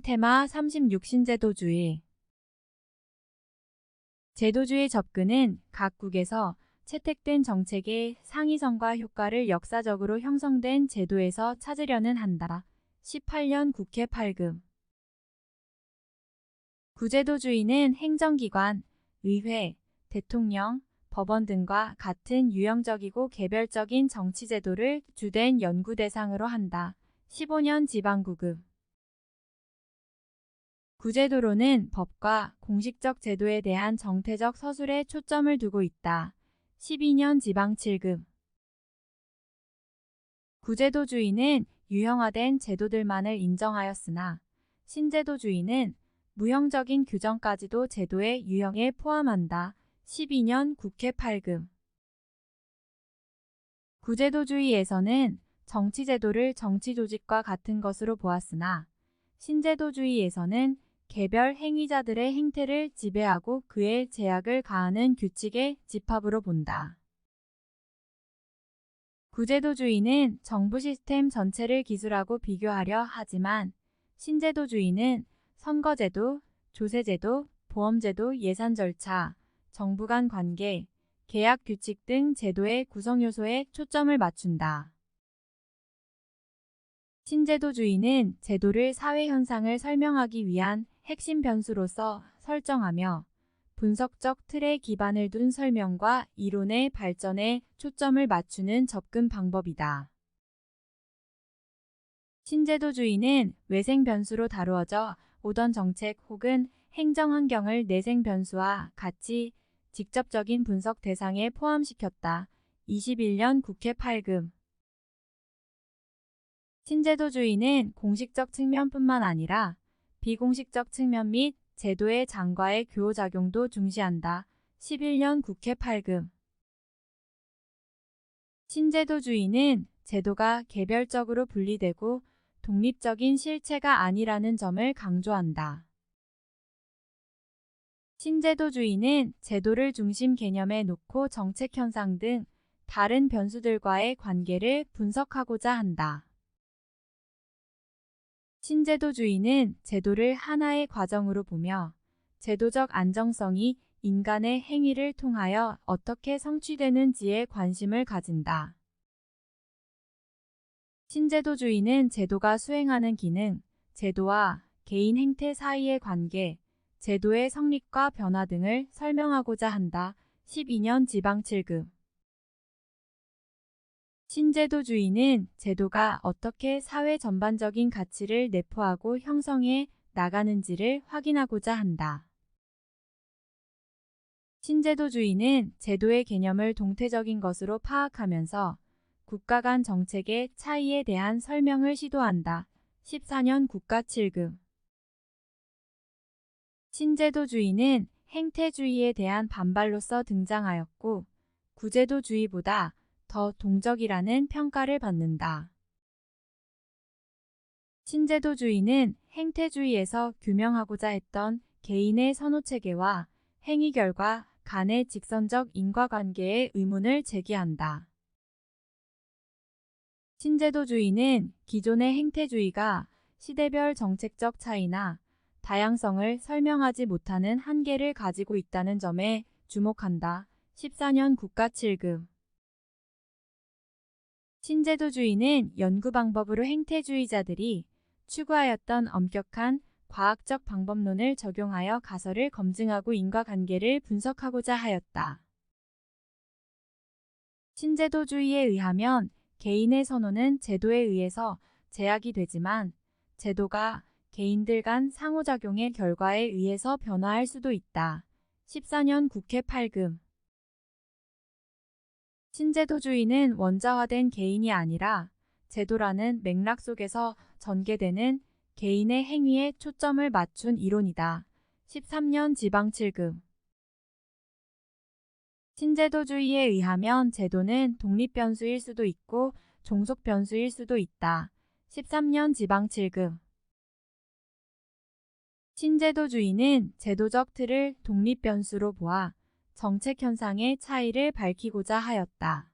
테마 36 신제도주의. 제도주의 접근은 각국에서 채택된 정책의 상위성과 효과를 역사적으로 형성된 제도에서 찾으려는 한다. 18년 국회 8급. 구제도주의는 행정기관, 의회, 대통령, 법원 등과 같은 유형적이고 개별적인 정치제도를 주된 연구 대상으로 한다. 15년 지방구급. 구제도로는 법과 공식적 제도에 대한 정태적 서술에 초점을 두고 있다. 12년 지방 7급. 구제도주의는 유형화된 제도들만을 인정하였으나 신제도주의는 무형적인 규정까지도 제도의 유형에 포함한다. 12년 국회 8급. 구제도주의에서는 정치제도를 정치조직과 같은 것으로 보았으나 신제도주의에서는 개별 행위자들의 행태를 지배하고 그에 제약을 가하는 규칙의 집합으로 본다. 구제도주의는 정부 시스템 전체를 기술하고 비교하려 하지만 신제도주의는 선거제도, 조세제도, 보험제도, 예산 절차, 정부 간 관계, 계약 규칙 등 제도의 구성 요소에 초점을 맞춘다. 신제도주의는 제도를 사회 현상을 설명하기 위한 핵심 변수로서 설정하며 분석적 틀에 기반을 둔 설명과 이론의 발전에 초점을 맞추는 접근 방법이다. 신제도주의는 외생 변수로 다루어져 오던 정책 혹은 행정 환경을 내생 변수와 같이 직접적인 분석 대상에 포함시켰다. 21년 국회 8급. 신제도주의는 공식적 측면뿐만 아니라 비공식적 측면 및 제도의 장과의 교호작용도 중시한다. 11년 국회 8급. 신제도주의는 제도가 개별적으로 분리되고 독립적인 실체가 아니라는 점을 강조한다. 신제도주의는 제도를 중심 개념에 놓고 정책 현상 등 다른 변수들과의 관계를 분석하고자 한다. 신제도주의는 제도를 하나의 과정으로 보며 제도적 안정성이 인간의 행위를 통하여 어떻게 성취되는지에 관심을 가진다. 신제도주의는 제도가 수행하는 기능, 제도와 개인 행태 사이의 관계, 제도의 성립과 변화 등을 설명하고자 한다. 12년 지방 7급. 신제도주의는 제도가 어떻게 사회 전반적인 가치를 내포하고 형성해 나가는지를 확인하고자 한다. 신제도주의는 제도의 개념을 동태적인 것으로 파악하면서 국가 간 정책의 차이에 대한 설명을 시도한다. 14년 국가 7급. 신제도주의는 행태주의에 대한 반발로서 등장하였고 구제도주의보다 더 동적이라는 평가를 받는다. 신제도주의는 행태주의에서 규명하고자 했던 개인의 선호체계와 행위 결과 간의 직선적 인과관계의 의문을 제기한다. 신제도주의는 기존의 행태주의가 시대별 정책적 차이나 다양성을 설명하지 못하는 한계를 가지고 있다는 점에 주목한다. 14년 국가 7급. 신제도주의는 연구 방법으로 행태주의자들이 추구하였던 엄격한 과학적 방법론을 적용하여 가설을 검증하고 인과관계를 분석하고자 하였다. 신제도주의에 의하면 개인의 선호는 제도에 의해서 제약이 되지만 제도가 개인들 간 상호작용의 결과에 의해서 변화할 수도 있다. 14년 국회 8급. 신제도주의는 원자화된 개인이 아니라 제도라는 맥락 속에서 전개되는 개인의 행위에 초점을 맞춘 이론이다. 13년 지방 7급. 신제도주의에 의하면 제도는 독립변수일 수도 있고 종속변수일 수도 있다. 13년 지방 7급. 신제도주의는 제도적 틀을 독립변수로 보아 정책 현상의 차이를 밝히고자 하였다.